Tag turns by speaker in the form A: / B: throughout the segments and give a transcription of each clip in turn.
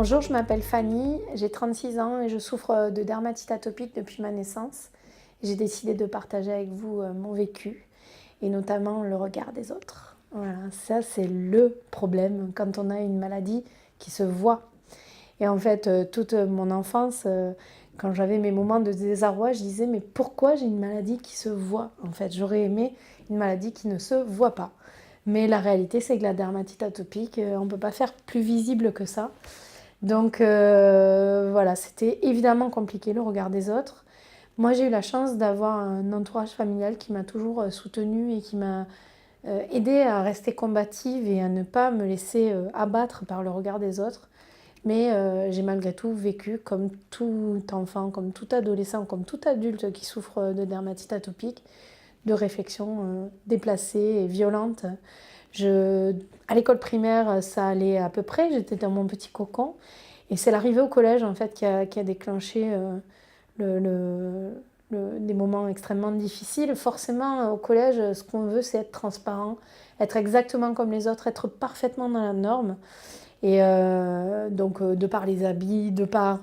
A: Bonjour, je m'appelle Fanny, j'ai 36 ans et je souffre de dermatite atopique depuis ma naissance. J'ai décidé de partager avec vous mon vécu et notamment le regard des autres. Voilà, ça c'est le problème quand on a une maladie qui se voit. Et en fait, toute mon enfance, quand j'avais mes moments de désarroi, je disais mais pourquoi j'ai une maladie qui se voit? En fait, j'aurais aimé une maladie qui ne se voit pas. Mais la réalité, c'est que la dermatite atopique, on ne peut pas faire plus visible que ça. Donc voilà, c'était évidemment compliqué le regard des autres. Moi, j'ai eu la chance d'avoir un entourage familial qui m'a toujours soutenue et qui m'a aidée à rester combative et à ne pas me laisser abattre par le regard des autres. Mais j'ai malgré tout vécu comme tout enfant, comme tout adolescent, comme tout adulte qui souffre de dermatite atopique, de réflexions déplacées et violentes. À l'école primaire, ça allait à peu près, j'étais dans mon petit cocon. Et c'est l'arrivée au collège en fait qui a déclenché le, le, des moments extrêmement difficiles. Forcément, au collège, ce qu'on veut, c'est être transparent, être exactement comme les autres, être parfaitement dans la norme. Et donc, de par les habits, de par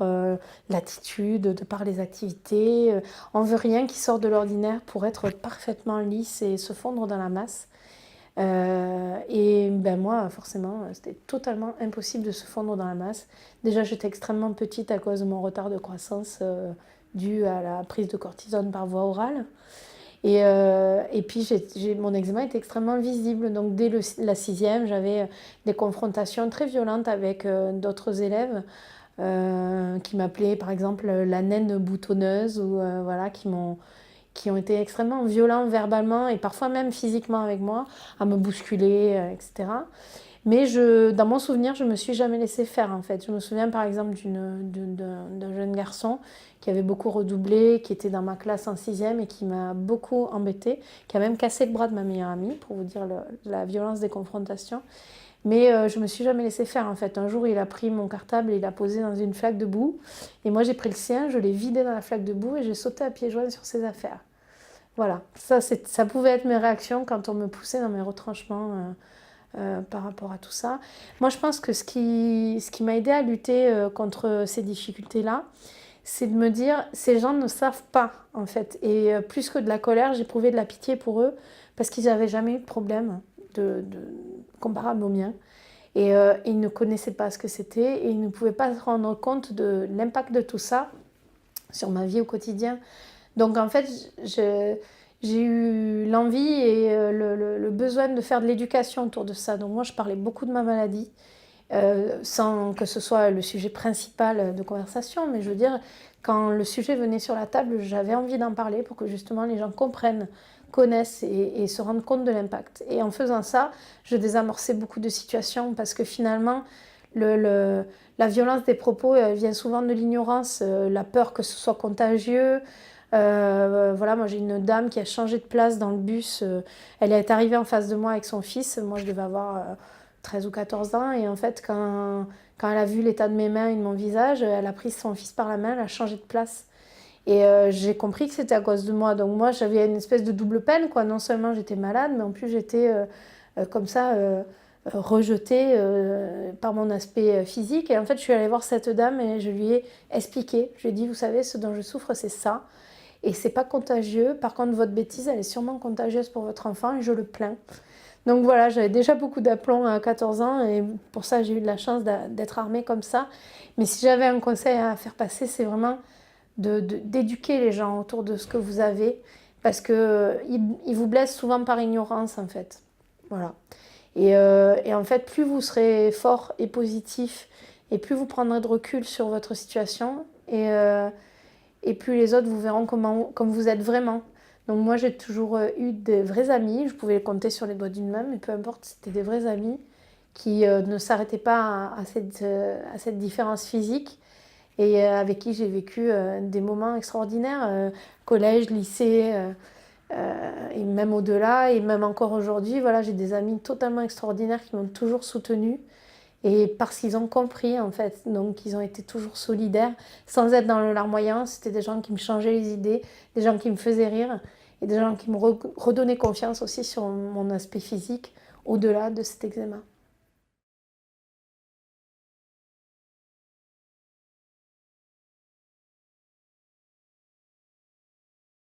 A: l'attitude, de par les activités, on veut rien qui sorte de l'ordinaire pour être parfaitement lisse et se fondre dans la masse. Et ben moi, forcément, c'était totalement impossible de se fondre dans la masse. Déjà, j'étais extrêmement petite à cause de mon retard de croissance dû à la prise de cortisone par voie orale. Et puis, mon eczéma était extrêmement visible. Donc, dès la sixième, j'avais des confrontations très violentes avec d'autres élèves qui m'appelaient, par exemple, la naine boutonneuse, ou voilà, qui ont été extrêmement violents verbalement et parfois même physiquement avec moi, à me bousculer, etc. Mais dans mon souvenir, je ne me suis jamais laissée faire en fait. Je me souviens par exemple d'un jeune garçon qui avait beaucoup redoublé, qui était dans ma classe en sixième et qui m'a beaucoup embêtée, qui a même cassé le bras de ma meilleure amie, pour vous dire la violence des confrontations. Mais je ne me suis jamais laissée faire en fait. Un jour, il a pris mon cartable et il l'a posé dans une flaque de boue. Et moi, j'ai pris le sien, je l'ai vidé dans la flaque de boue et j'ai sauté à pieds joints sur ses affaires. Voilà, ça pouvait être mes réactions quand on me poussait dans mes retranchements par rapport à tout ça. Moi, je pense que ce qui m'a aidé à lutter contre ces difficultés-là, c'est de me dire, ces gens ne savent pas, en fait. Et plus que de la colère, j'éprouvais de la pitié pour eux, parce qu'ils n'avaient jamais eu de problème comparable au mien. Et ils ne connaissaient pas ce que c'était, et ils ne pouvaient pas se rendre compte de l'impact de tout ça sur ma vie au quotidien. Donc en fait, j'ai eu l'envie et le besoin de faire de l'éducation autour de ça. Donc moi, je parlais beaucoup de ma maladie, sans que ce soit le sujet principal de conversation, mais je veux dire, quand le sujet venait sur la table, j'avais envie d'en parler pour que justement les gens comprennent, connaissent et se rendent compte de l'impact. Et en faisant ça, je désamorçais beaucoup de situations parce que finalement, la violence des propos vient souvent de l'ignorance, la peur que ce soit contagieux. Voilà, moi j'ai une dame qui a changé de place dans le bus. Elle est arrivée en face de moi avec son fils. Moi je devais avoir 13 ou 14 ans. Et en fait, quand elle a vu l'état de mes mains et de mon visage, elle a pris son fils par la main, elle a changé de place. Et j'ai compris que c'était à cause de moi. Donc moi j'avais une espèce de double peine, quoi. Non seulement j'étais malade, mais en plus j'étais comme ça rejetée par mon aspect physique. Et en fait, je suis allée voir cette dame et je lui ai expliqué. Je lui ai dit, vous savez, ce dont je souffre, c'est ça. Et c'est pas contagieux. Par contre, votre bêtise, elle est sûrement contagieuse pour votre enfant et je le plains. Donc voilà, j'avais déjà beaucoup d'aplomb à 14 ans et pour ça, j'ai eu de la chance d'être armée comme ça. Mais si j'avais un conseil à faire passer, c'est vraiment d'éduquer les gens autour de ce que vous avez parce qu'ils vous blessent souvent par ignorance en fait. Voilà. Et en fait, plus vous serez fort et positif et plus vous prendrez de recul sur votre situation et plus les autres vous verront comme vous êtes vraiment. Donc moi j'ai toujours eu des vrais amis, je pouvais les compter sur les doigts d'une main, mais peu importe, c'était des vrais amis qui ne s'arrêtaient pas à cette différence physique et avec qui j'ai vécu des moments extraordinaires, collège, lycée, et même au-delà, et même encore aujourd'hui, voilà, j'ai des amis totalement extraordinaires qui m'ont toujours soutenue. Et parce qu'ils ont compris, en fait, donc ils ont été toujours solidaires, sans être dans le larmoyant. C'était des gens qui me changeaient les idées, des gens qui me faisaient rire, et des gens qui me redonnaient confiance aussi sur mon aspect physique, au-delà de cet eczéma.